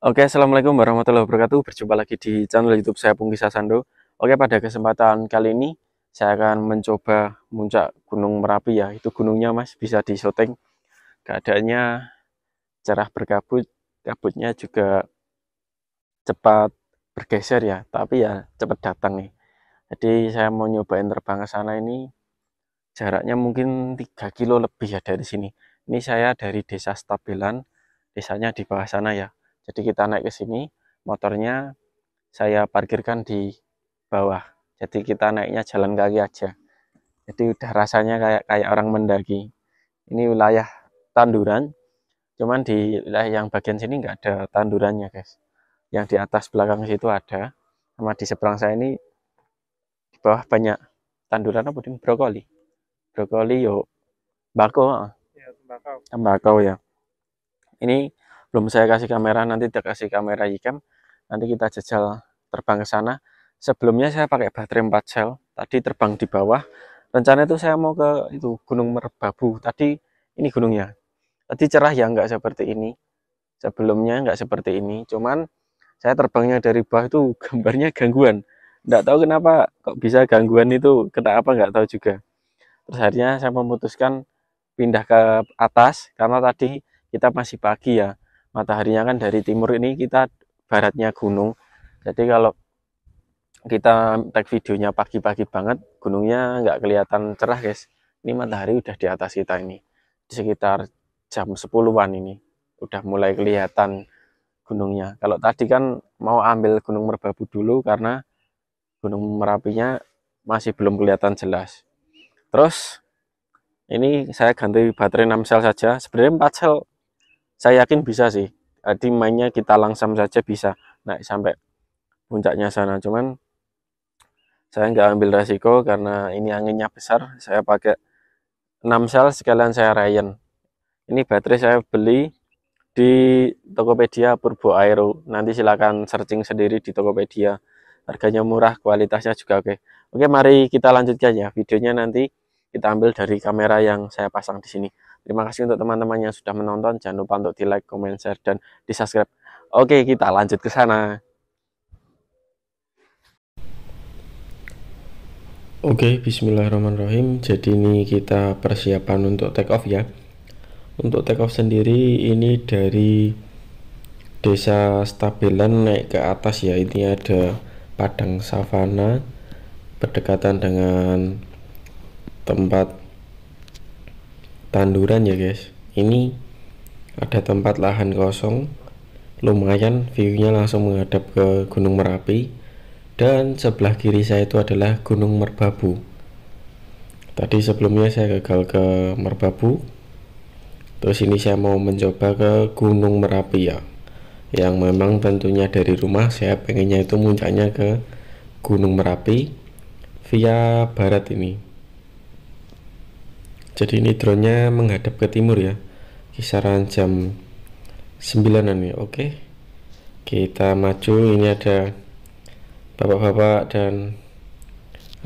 Oke, assalamualaikum warahmatullahi wabarakatuh. Berjumpa lagi di channel YouTube saya Pungki Sasando. Oke, pada kesempatan kali ini saya akan mencoba muncak Gunung Merapi ya. Itu gunungnya Mas bisa di syuting. Keadaannya cerah berkabut, kabutnya juga cepat bergeser ya, tapi ya cepat datang nih. Jadi saya mau nyobain terbang ke sana ini jaraknya mungkin 3 kilo lebih ya dari sini. Ini saya dari Desa Stabilan, desanya di bawah sana ya. Jadi kita naik ke sini, motornya saya parkirkan di bawah. Jadi kita naiknya jalan kaki aja. Jadi udah rasanya kayak kayak orang mendaki. Ini wilayah tanduran, cuman di wilayah yang bagian sini nggak ada tandurannya, guys. Yang di atas belakang situ ada, sama di seberang saya ini di bawah banyak tanduran apa ini brokoli. Brokoli yuk, bako, Ya, tembakau. tembakau ya. Ini belum saya kasih kamera, nanti kita kasih kamera iCam. Nanti kita jajal terbang ke sana. Sebelumnya saya pakai baterai 4 sel. Tadi terbang di bawah. Rencana itu saya mau ke itu Gunung Merbabu. Tadi ini gunungnya. Tadi cerah ya, nggak seperti ini. Sebelumnya nggak seperti ini. Cuman saya terbangnya dari bawah itu gambarnya gangguan. Nggak tahu kenapa kok bisa gangguan itu. Kenapa nggak tahu juga. Terus akhirnya saya memutuskan pindah ke atas karena tadi kita masih pagi ya, mataharinya kan dari timur, ini kita baratnya gunung. Jadi kalau kita tag videonya pagi-pagi banget, gunungnya nggak kelihatan cerah guys. Ini matahari udah di atas kita ini, di sekitar jam 10-an ini udah mulai kelihatan gunungnya. Kalau tadi kan mau ambil Gunung Merbabu dulu karena Gunung Merapinya masih belum kelihatan jelas. Terus ini saya ganti baterai 6 sel saja. Sebenarnya 4 sel saya yakin bisa sih. Jadi mainnya kita langsam saja bisa naik sampai puncaknya sana. Cuman saya nggak ambil resiko karena ini anginnya besar. Saya pakai 6 sel sekalian saya Ryan. Ini baterai saya beli di Tokopedia Purbo Aero. Nanti silakan searching sendiri di Tokopedia. Harganya murah, kualitasnya juga oke. Oke, mari kita lanjutkan ya. Videonya nanti kita ambil dari kamera yang saya pasang di sini. Terima kasih untuk teman-teman yang sudah menonton. Jangan lupa untuk di like, comment, share, dan di subscribe. Oke, kita lanjut ke sana. Oke, bismillahirrahmanirrahim. Jadi ini kita persiapan untuk take off ya. Untuk take off sendiri ini dari Desa Stabilan naik ke atas ya. Ini ada padang savana berdekatan dengan tempat tanduran ya guys. Ini ada tempat lahan kosong, lumayan view-nya langsung menghadap ke Gunung Merapi, dan sebelah kiri saya itu adalah Gunung Merbabu. Tadi sebelumnya saya gagal ke Merbabu, terus ini saya mau mencoba ke Gunung Merapi ya, yang memang tentunya dari rumah saya pengennya itu muncaknya ke Gunung Merapi via barat ini. Jadi ini drone-nya menghadap ke timur ya, kisaran jam 9-an ya. Oke, kita maju. Ini ada bapak-bapak dan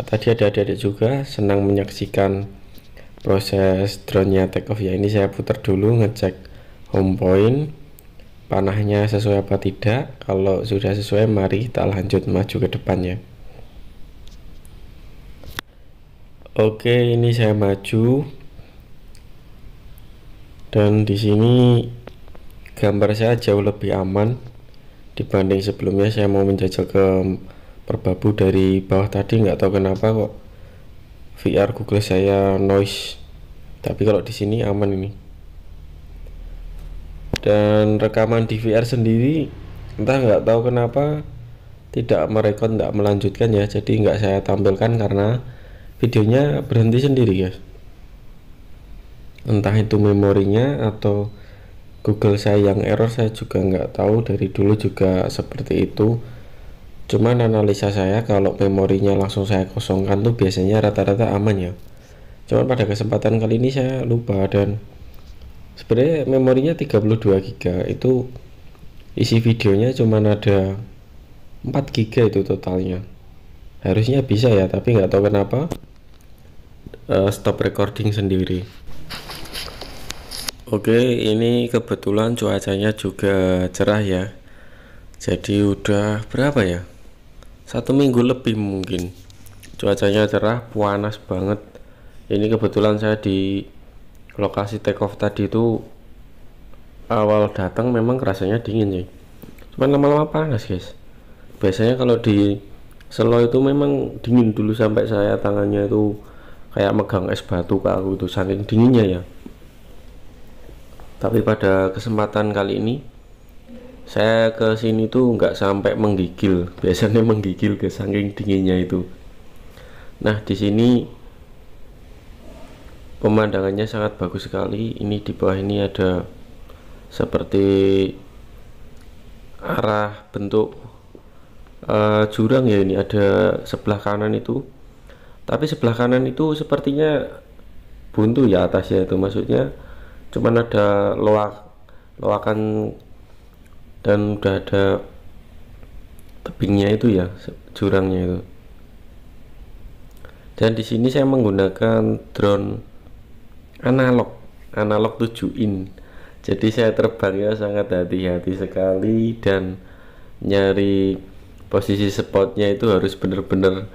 tadi ada adik-adik juga senang menyaksikan proses drone-nya take off ya. Ini saya putar dulu ngecek home point, panahnya sesuai apa tidak. Kalau sudah sesuai, mari kita lanjut maju ke depannya. Oke, ini saya maju, dan di sini gambar saya jauh lebih aman dibanding sebelumnya. Saya mau menjajal ke Merbabu dari bawah tadi, nggak tahu kenapa kok VR Google saya noise, tapi kalau di sini aman ini. Dan rekaman di VR sendiri entah nggak tahu kenapa tidak merekod, nggak melanjutkan ya, jadi nggak saya tampilkan karena videonya berhenti sendiri guys. Entah itu memorinya atau Google saya yang error, saya juga nggak tahu. Dari dulu juga seperti itu. Cuman analisa saya kalau memorinya langsung saya kosongkan tuh biasanya rata-rata aman ya. Cuman pada kesempatan kali ini saya lupa, dan sebenarnya memorinya 32 GB, itu isi videonya cuman ada 4 GB itu totalnya. Harusnya bisa ya, tapi nggak tahu kenapa stop recording sendiri. Oke, ini kebetulan cuacanya juga cerah ya. Jadi udah berapa ya, 1 minggu lebih mungkin. Cuacanya cerah, panas banget. Ini kebetulan saya di lokasi take off tadi itu, awal datang memang rasanya dingin sih, cuman lama-lama panas guys. Biasanya kalau di Selo itu memang dingin dulu, sampai saya tangannya itu kayak megang es batu ke aku, itu saking dinginnya ya. Tapi pada kesempatan kali ini saya ke sini tuh nggak sampai menggigil, biasanya menggigil ke saking dinginnya itu. Nah, di sini pemandangannya sangat bagus sekali. Ini di bawah ini ada seperti arah bentuk jurang ya. Ini ada sebelah kanan itu, tapi sebelah kanan itu sepertinya buntu ya atasnya itu, maksudnya cuman ada loakan dan udah ada tebingnya itu ya, jurangnya itu. Dan di sini saya menggunakan drone analog 7 in. Jadi saya terbangnya sangat hati-hati sekali, dan nyari posisi spotnya itu harus bener-bener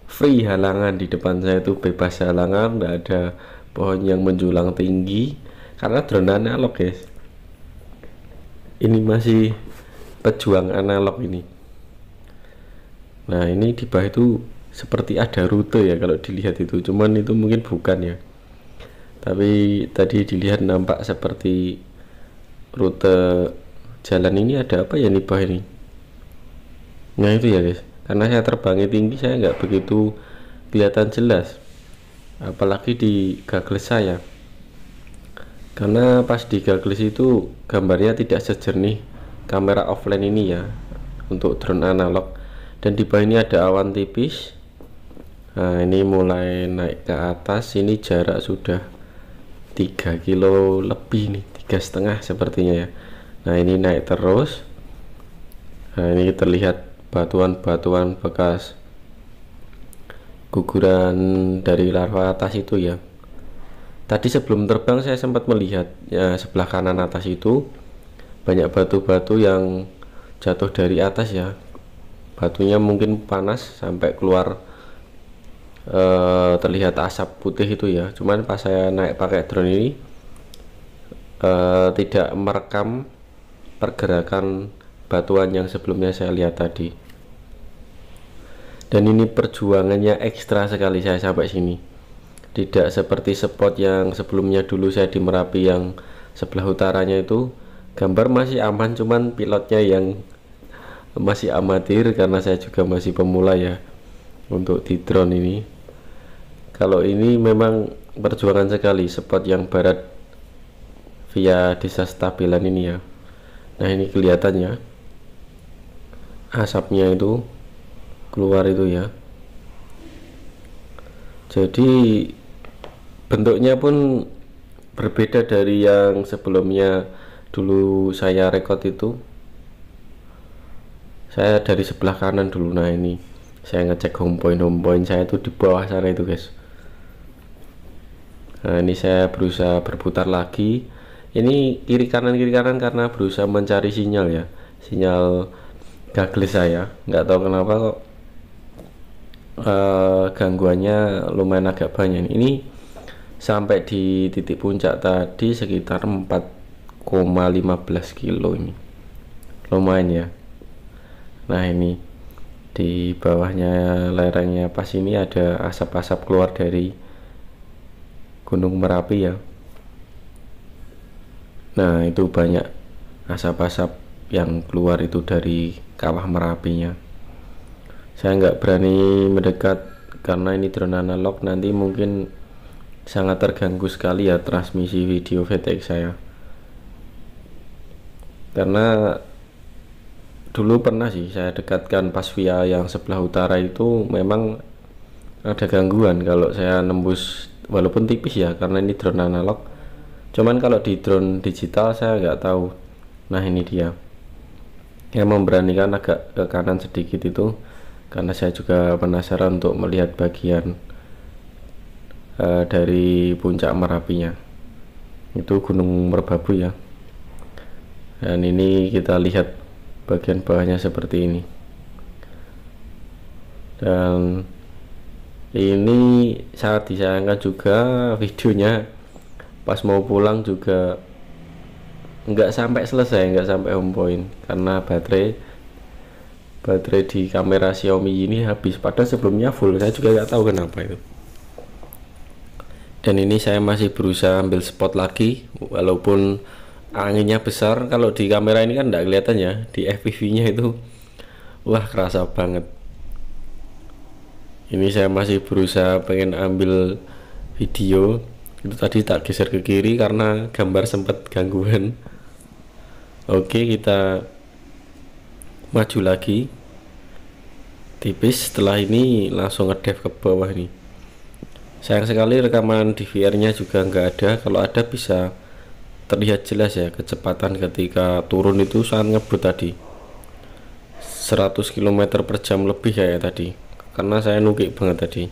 free halangan. Di depan saya itu bebas halangan, nggak ada pohon yang menjulang tinggi, karena drone analog guys. Ini masih pejuang analog ini. Nah, ini di bawah itu seperti ada rute ya kalau dilihat itu, cuman itu mungkin bukan ya, tapi tadi dilihat nampak seperti rute jalan. Ini ada apa ya di bawah ini? Nah itu ya guys, karena saya terbangnya tinggi, saya nggak begitu kelihatan jelas, apalagi di gagles saya, karena pas di gagles itu gambarnya tidak sejernih kamera offline ini ya, untuk drone analog. Dan di bawah ini ada awan tipis. Nah, ini mulai naik ke atas, ini jarak sudah 3 kilo lebih nih, 3,5 sepertinya ya. Nah, ini naik terus. Nah, ini terlihat batuan-batuan bekas guguran dari larva atas itu ya. Tadi sebelum terbang saya sempat melihat ya, sebelah kanan atas itu banyak batu-batu yang jatuh dari atas ya. Batunya mungkin panas sampai keluar terlihat asap putih itu ya. Cuman pas saya naik pakai drone ini tidak merekam pergerakan batuan yang sebelumnya saya lihat tadi. Dan ini perjuangannya ekstra sekali saya sampai sini. Tidak seperti spot yang sebelumnya dulu saya di Merapi yang sebelah utaranya itu gambar masih aman, cuman pilotnya yang masih amatir, karena saya juga masih pemula ya untuk di drone ini. Kalau ini memang perjuangan sekali, spot yang barat via desa stabilan ini ya. Nah, ini kelihatannya asapnya itu keluar itu ya. Jadi bentuknya pun berbeda dari yang sebelumnya dulu saya rekod itu. Saya dari sebelah kanan dulu. Nah, ini saya ngecek home point saya itu di bawah sana itu guys. Nah, ini saya berusaha berputar lagi. Ini kiri kanan karena berusaha mencari sinyal ya, sinyal gagles saya. Nggak tahu kenapa kok gangguannya lumayan agak banyak. Ini sampai di titik puncak tadi sekitar 4,15 kilo, ini lumayan ya. Nah, ini di bawahnya lerengnya pas ini ada asap-asap keluar dari Gunung Merapi ya. Nah, itu banyak asap-asap yang keluar itu dari kawah Merapinya. Saya nggak berani mendekat karena ini drone analog, nanti mungkin sangat terganggu sekali ya transmisi video VTX saya. Karena dulu pernah sih saya dekatkan pas via yang sebelah utara itu, memang ada gangguan kalau saya nembus, walaupun tipis ya karena ini drone analog. Cuman kalau di drone digital saya nggak tahu. Nah, ini dia yang memberanikan agak ke kanan sedikit itu, karena saya juga penasaran untuk melihat bagian dari puncak Merapinya, itu Gunung Merbabu ya. Dan ini kita lihat bagian bawahnya seperti ini. Dan ini sangat disayangkan juga, videonya pas mau pulang juga nggak sampai selesai, nggak sampai home point, karena baterai di kamera Xiaomi ini habis, padahal sebelumnya full. Saya juga nggak tahu kenapa itu. Dan ini saya masih berusaha ambil spot lagi, walaupun anginnya besar. Kalau di kamera ini kan nggak kelihatan ya, di FPV nya itu wah kerasa banget. Ini saya masih berusaha pengen ambil video, itu tadi tak geser ke kiri karena gambar sempat gangguan. Oke, kita maju lagi tipis. Setelah ini langsung ngedev ke bawah nih. Sayang sekali rekaman DVR nya juga nggak ada. Kalau ada bisa terlihat jelas ya kecepatan ketika turun itu sangat ngebut tadi, 100 km per jam lebih kayak tadi, karena saya nukik banget tadi.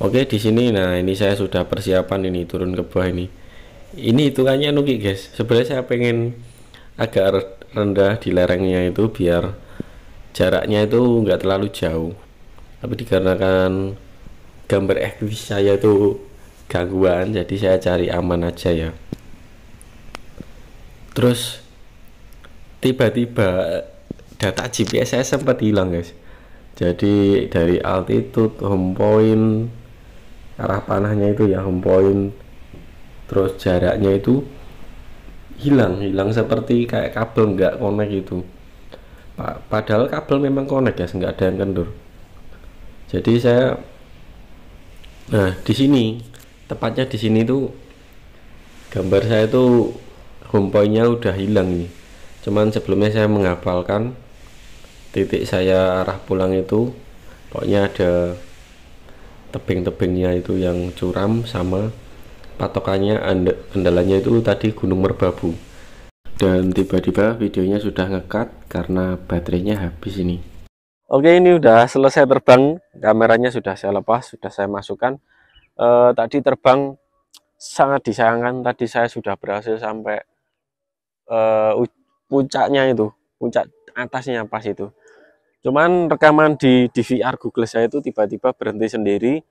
Oke, di sini nah ini saya sudah persiapan ini turun ke bawah ini. Ini hitungannya nukik guys. Sebenarnya saya pengen agak rendah di lerengnya itu biar jaraknya itu nggak terlalu jauh, tapi dikarenakan gambar FPV saya itu gangguan, jadi saya cari aman aja ya. Terus tiba-tiba data GPS saya sempat hilang guys. Jadi dari altitude, home point, arah panahnya itu ya home point, terus jaraknya itu hilang seperti kayak kabel nggak connect gitu. Padahal kabel memang connect ya, nggak ada yang kendur. Jadi saya, nah di sini tepatnya di sini tuh gambar saya tuh home pointnya udah hilang nih. Cuman sebelumnya saya menghafalkan titik saya arah pulang itu, pokoknya ada tebing-tebingnya itu yang curam, sama patokannya andalanya itu tadi Gunung Merbabu. Dan tiba-tiba videonya sudah ngekat karena baterainya habis ini. Oke, ini udah selesai terbang, kameranya sudah saya lepas, sudah saya masukkan. Tadi terbang sangat disayangkan, tadi saya sudah berhasil sampai puncaknya itu, puncak atasnya pas itu. Cuman rekaman di DVR Google saya itu tiba-tiba berhenti sendiri.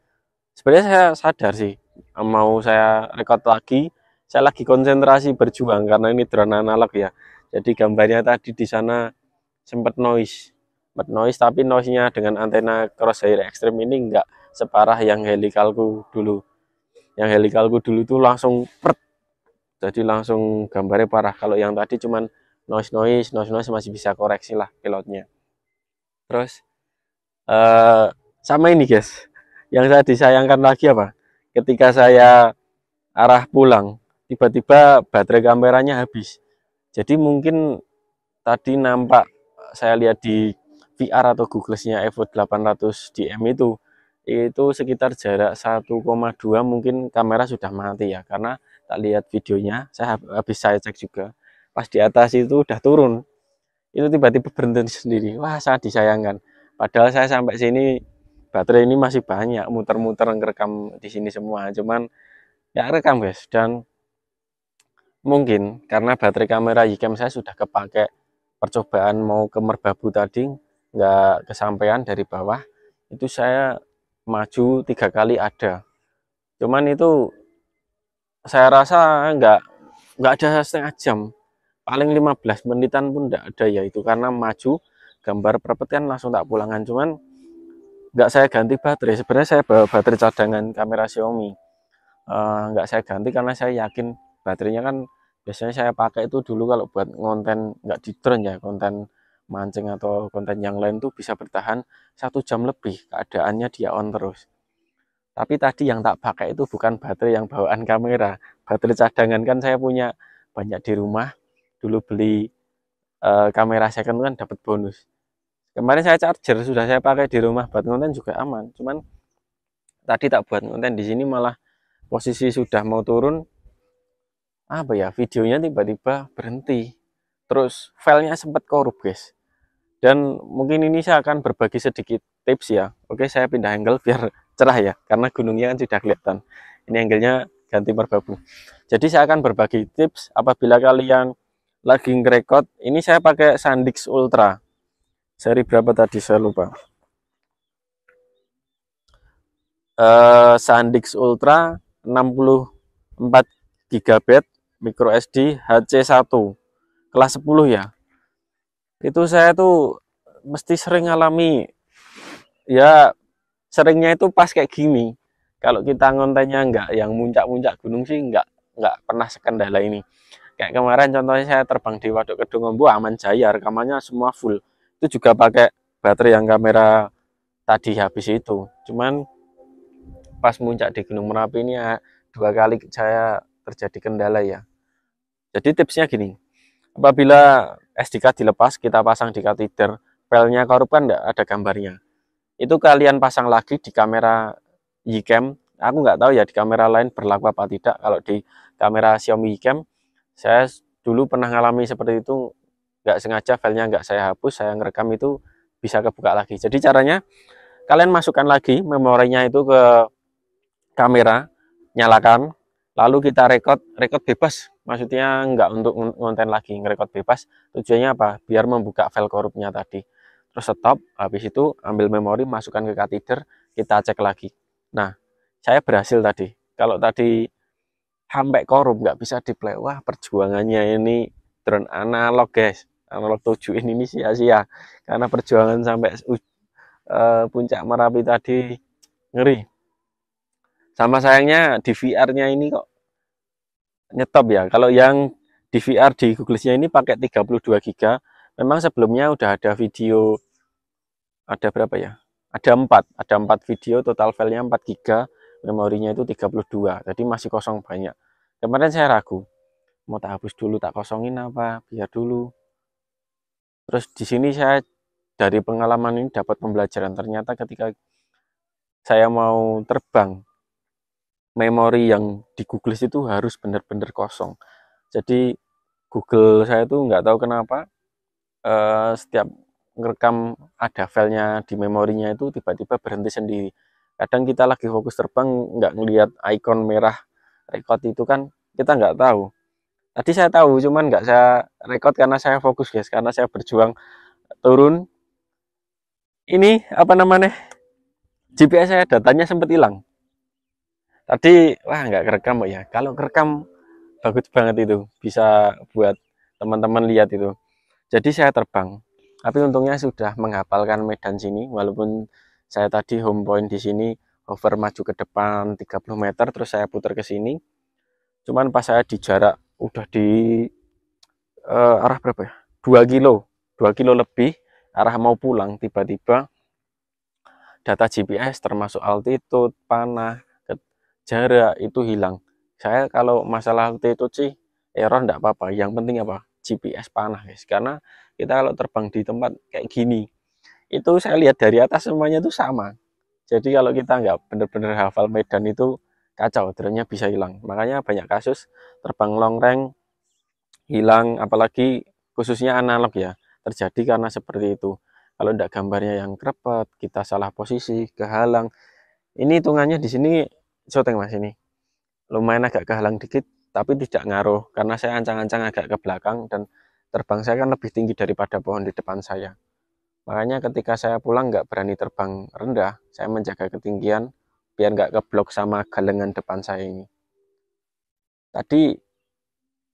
Sebenarnya saya sadar sih, mau saya record lagi, saya lagi konsentrasi berjuang karena ini drone analog ya. Jadi gambarnya tadi di sana sempat noise, tapi noise-nya dengan antena crosshair ekstrim ini enggak separah yang helikalku dulu. Yang helikalku dulu itu langsung pret, jadi langsung gambarnya parah. Kalau yang tadi cuman noise masih bisa koreksi lah pilotnya. Terus sama ini guys, yang saya disayangkan lagi apa, ketika saya arah pulang tiba-tiba baterai kameranya habis. Jadi mungkin tadi nampak, saya lihat di VR atau Google-nya Evo 800 DM itu sekitar jarak 1,2 mungkin kamera sudah mati ya, karena tak lihat videonya, habis saya cek juga pas di atas itu udah turun, itu tiba-tiba berhenti sendiri. Wah, sangat disayangkan, padahal saya sampai sini baterai ini masih banyak, muter-muter ngerekam di sini semua, cuman ya rekam guys. Dan mungkin karena baterai kamera Yicam saya sudah kepake percobaan mau ke Merbabu tadi, nggak kesampaian dari bawah, itu saya maju 3 kali ada, cuman itu saya rasa nggak ada setengah jam, paling 15 menitan pun nggak ada ya, itu karena maju gambar perpet kan langsung tak pulangan. Cuman nggak saya ganti baterai, sebenarnya saya bawa baterai cadangan kamera Xiaomi, nggak saya ganti karena saya yakin baterainya kan biasanya saya pakai itu dulu kalau buat konten nggak di drone ya, konten mancing atau konten yang lain tuh bisa bertahan 1 jam lebih, keadaannya dia on terus. Tapi tadi yang tak pakai itu bukan baterai yang bawaan kamera, baterai cadangan kan saya punya banyak di rumah, dulu beli kamera second kan dapat bonus. Kemarin saya charger sudah saya pakai di rumah buat konten juga aman, cuman tadi tak buat konten di sini malah posisi sudah mau turun, apa ya, videonya tiba-tiba berhenti, terus filenya sempat korup guys. Dan mungkin ini saya akan berbagi sedikit tips ya. Oke, saya pindah angle biar cerah ya, karena gunungnya kan sudah kelihatan. Ini angle-nya ganti Merbabu. Jadi saya akan berbagi tips apabila kalian lagi ngerekod. Ini saya pakai Sandix Ultra. Seri berapa tadi saya lupa. Sandix Ultra 64 GB micro SD HC1 kelas 10 ya. Itu saya tuh mesti sering ngalami, ya seringnya itu pas kayak gini. Kalau kita ngontennya enggak yang muncak-muncak gunung sih enggak pernah sekendala ini. Kayak kemarin contohnya saya terbang di Waduk Kedungombo aman jaya, rekamannya semua full. Itu juga pakai baterai yang kamera tadi habis itu. Cuman pas muncak di Gunung Merapi ini ya, 2 kali saya terjadi kendala ya. Jadi tipsnya gini, apabila SD card dilepas, kita pasang di katider, filenya korup kan enggak ada gambarnya. Itu kalian pasang lagi di kamera Yicam. Aku nggak tahu ya di kamera lain berlaku apa tidak. Kalau di kamera Xiaomi Yicam, saya dulu pernah ngalami seperti itu, nggak sengaja filenya nggak saya hapus, saya ngerekam itu bisa kebuka lagi. Jadi caranya kalian masukkan lagi memorinya itu ke kamera, nyalakan, lalu kita record bebas. Maksudnya nggak untuk ngonten lagi, ngerekod bebas. Tujuannya apa? Biar membuka file korupnya tadi. Terus stop, habis itu ambil memori, masukkan ke katider, kita cek lagi. Nah, saya berhasil tadi. Kalau tadi sampai korup nggak bisa di play, wah perjuangannya ini drone analog guys, analog 7 ini sia-sia karena perjuangan sampai puncak Merapi tadi ngeri. Sama sayangnya di VR-nya ini kok nyetop ya. Kalau yang di VR di Google-nya ini pakai 32 GB. Memang sebelumnya udah ada video, ada berapa ya? Ada 4 video, total filenya 4 GB, memorinya itu 32. Jadi masih kosong banyak. Kemarin saya ragu, mau tak hapus dulu, tak kosongin apa, biar dulu. Terus di sini saya dari pengalaman ini dapat pembelajaran, ternyata ketika saya mau terbang, memori yang di Google itu harus benar-benar kosong. Jadi Google saya tuh nggak tahu kenapa setiap ngerekam ada filenya di memorinya itu tiba-tiba berhenti sendiri. Kadang kita lagi fokus terbang nggak ngelihat ikon merah record itu kan, kita nggak tahu. Tadi saya tahu cuman nggak saya record karena saya fokus guys, karena saya berjuang turun. Ini apa namanya, GPS saya datanya sempat hilang. Tadi wah nggak kerekam ya. Kalau kerekam bagus banget itu, bisa buat teman-teman lihat itu. Jadi saya terbang, tapi untungnya sudah menghafalkan medan sini, walaupun saya tadi home point di sini, hover maju ke depan 30 meter, terus saya putar ke sini. Cuman pas saya di jarak udah di arah berapa ya? 2 kilo lebih, arah mau pulang, tiba-tiba data GPS termasuk altitude, panah, jarak itu hilang. Saya kalau masalah altitude sih error enggak apa-apa, yang penting apa? GPS panah guys, karena kita kalau terbang di tempat kayak gini, itu saya lihat dari atas semuanya itu sama. Jadi kalau kita nggak benar-benar hafal medan itu kacau, drone-nya bisa hilang. Makanya banyak kasus terbang long range hilang, apalagi khususnya analog ya, terjadi karena seperti itu. Kalau tidak gambarnya yang krepet, kita salah posisi, kehalang. Ini hitungannya di sini syuting mas ini. Lumayan agak kehalang dikit, tapi tidak ngaruh karena saya ancang-ancang agak ke belakang dan terbang saya kan lebih tinggi daripada pohon di depan saya. Makanya ketika saya pulang nggak berani terbang rendah, saya menjaga ketinggian biar nggak keblok sama galengan depan saya ini. Tadi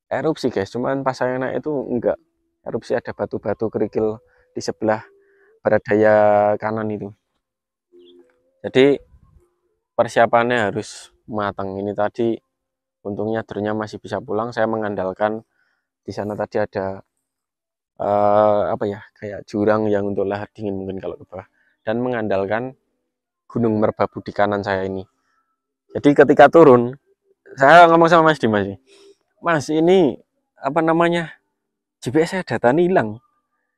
erupsi guys, cuman pas saya naik itu enggak erupsi, ada batu-batu kerikil di sebelah barat daya kanan itu. Jadi persiapannya harus matang. Ini tadi untungnya drone-nya masih bisa pulang. Saya mengandalkan di sana tadi ada apa ya, kayak jurang yang untuk lahar dingin mungkin kalau ke bawah, dan mengandalkan Gunung Merbabu di kanan saya ini. Jadi ketika turun, saya ngomong sama Mas Dimas, Mas ini apa namanya, GPS saya data hilang.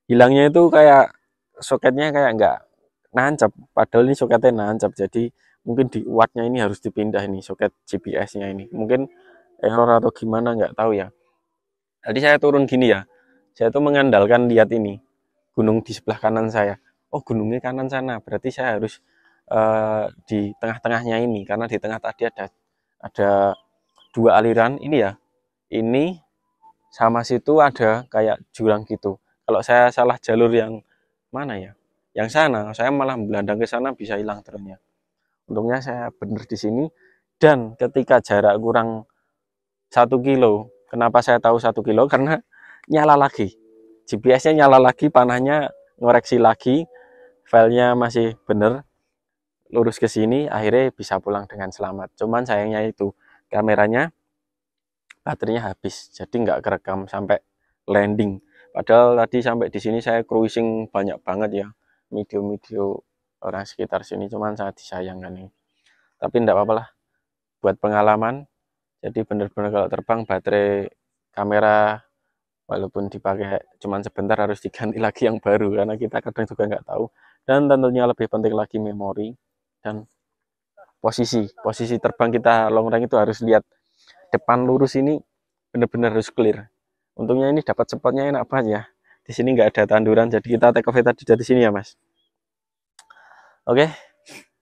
Hilangnya itu kayak soketnya kayak nggak nancap, padahal ini soketnya nancap. Jadi mungkin di wattnya ini harus dipindah ini soket GPS-nya ini. Mungkin error atau gimana nggak tahu ya. Jadi saya turun gini ya, saya tuh mengandalkan lihat ini gunung di sebelah kanan saya. Oh gunungnya kanan sana, berarti saya harus di tengah-tengahnya ini, karena di tengah tadi ada 2 aliran ini ya. Ini sama situ ada kayak jurang gitu. Kalau saya salah jalur yang mana ya, yang sana, saya malah belandang ke sana bisa hilang drone-nya. Untungnya saya bener di sini. Dan ketika jarak kurang 1 kilo, kenapa saya tahu 1 kilo? Karena nyala lagi, GPS-nya nyala lagi, panahnya ngoreksi lagi, filenya masih bener, lurus ke sini, akhirnya bisa pulang dengan selamat. Cuman sayangnya itu kameranya baterainya habis, jadi nggak kerekam sampai landing. Padahal tadi sampai di sini saya cruising banyak banget ya, video-video orang sekitar sini, cuman sangat disayangkan ini. Tapi enggak apa-apa lah, buat pengalaman. Jadi bener-bener kalau terbang baterai kamera walaupun dipakai cuman sebentar harus diganti lagi yang baru, karena kita kadang juga nggak tahu. Dan tentunya lebih penting lagi memori dan posisi terbang kita long range itu harus lihat depan lurus ini, bener-bener harus clear. Untungnya ini dapat spotnya enak banget ya. Di sini nggak ada tanduran, jadi kita take off tadi dari sini ya mas. Oke,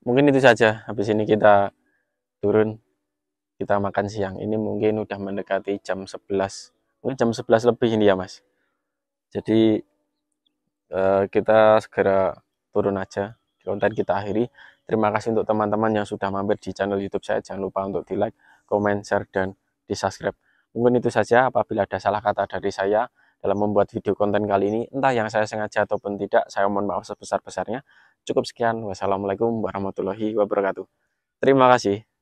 mungkin itu saja. Habis ini kita turun, kita makan siang. Ini mungkin udah mendekati jam 11, mungkin jam 11 lebih ini ya mas. Jadi kita segera turun aja, konten kita akhiri. Terima kasih untuk teman-teman yang sudah mampir di channel YouTube saya. Jangan lupa untuk di like, comment, share, dan di subscribe. Mungkin itu saja. Apabila ada salah kata dari saya dalam membuat video konten kali ini, entah yang saya sengaja ataupun tidak, saya mohon maaf sebesar-besarnya. Cukup sekian. Wassalamualaikum warahmatullahi wabarakatuh. Terima kasih.